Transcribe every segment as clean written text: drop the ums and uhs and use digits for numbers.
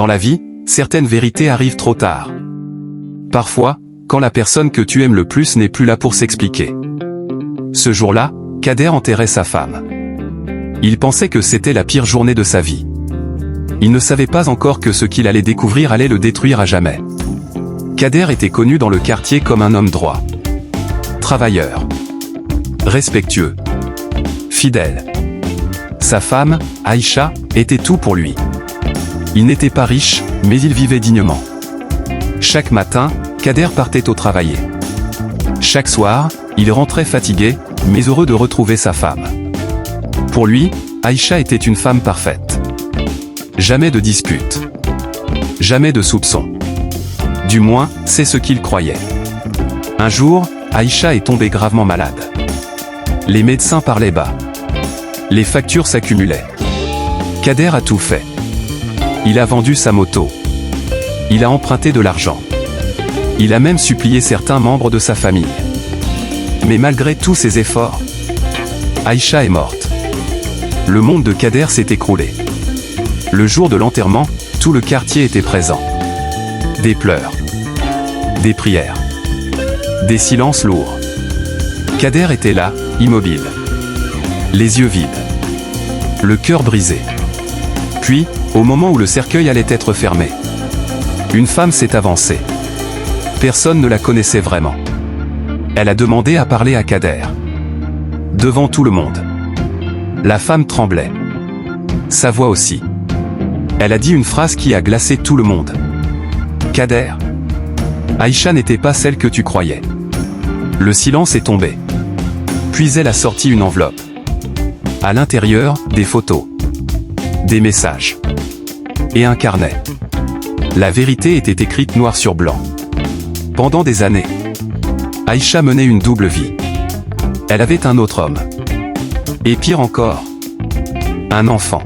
Dans la vie, certaines vérités arrivent trop tard. Parfois, quand la personne que tu aimes le plus n'est plus là pour s'expliquer. Ce jour-là, Kader enterrait sa femme. Il pensait que c'était la pire journée de sa vie. Il ne savait pas encore que ce qu'il allait découvrir allait le détruire à jamais. Kader était connu dans le quartier comme un homme droit, travailleur, respectueux, fidèle. Sa femme, Aïcha, était tout pour lui. Il n'était pas riche, mais il vivait dignement. Chaque matin, Kader partait au travail. Chaque soir, il rentrait fatigué, mais heureux de retrouver sa femme. Pour lui, Aïcha était une femme parfaite. Jamais de dispute. Jamais de soupçon. Du moins, c'est ce qu'il croyait. Un jour, Aïcha est tombée gravement malade. Les médecins parlaient bas. Les factures s'accumulaient. Kader a tout fait. Il a vendu sa moto. Il a emprunté de l'argent. Il a même supplié certains membres de sa famille. Mais malgré tous ses efforts, Aïcha est morte. Le monde de Kader s'est écroulé. Le jour de l'enterrement, tout le quartier était présent. Des pleurs. Des prières. Des silences lourds. Kader était là, immobile. Les yeux vides. Le cœur brisé. Puis, au moment où le cercueil allait être fermé, une femme s'est avancée. Personne ne la connaissait vraiment. Elle a demandé à parler à Kader. Devant tout le monde. La femme tremblait. Sa voix aussi. Elle a dit une phrase qui a glacé tout le monde. Kader. Aïcha n'était pas celle que tu croyais. Le silence est tombé. Puis elle a sorti une enveloppe. À l'intérieur, des photos. Des messages. Et un carnet. La vérité était écrite noir sur blanc. Pendant des années, Aïcha menait une double vie. Elle avait un autre homme. Et pire encore, un enfant.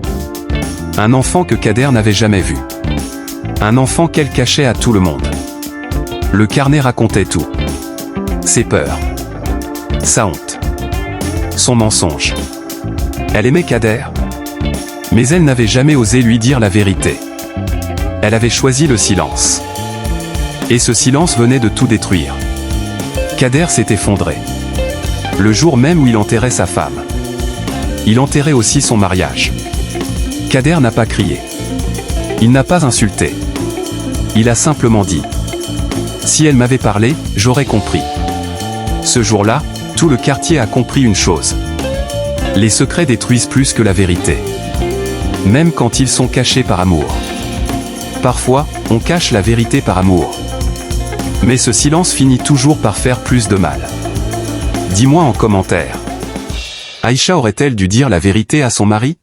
Un enfant que Kader n'avait jamais vu. Un enfant qu'elle cachait à tout le monde. Le carnet racontait tout. Ses peurs. Sa honte. Son mensonge. Elle aimait Kader. Mais elle n'avait jamais osé lui dire la vérité. Elle avait choisi le silence. Et ce silence venait de tout détruire. Kader s'est effondré. Le jour même où il enterrait sa femme. Il enterrait aussi son mariage. Kader n'a pas crié. Il n'a pas insulté. Il a simplement dit. Si elle m'avait parlé, j'aurais compris. Ce jour-là, tout le quartier a compris une chose. Les secrets détruisent plus que la vérité. Même quand ils sont cachés par amour. Parfois, on cache la vérité par amour. Mais ce silence finit toujours par faire plus de mal. Dis-moi en commentaire. Aïcha aurait-elle dû dire la vérité à son mari ?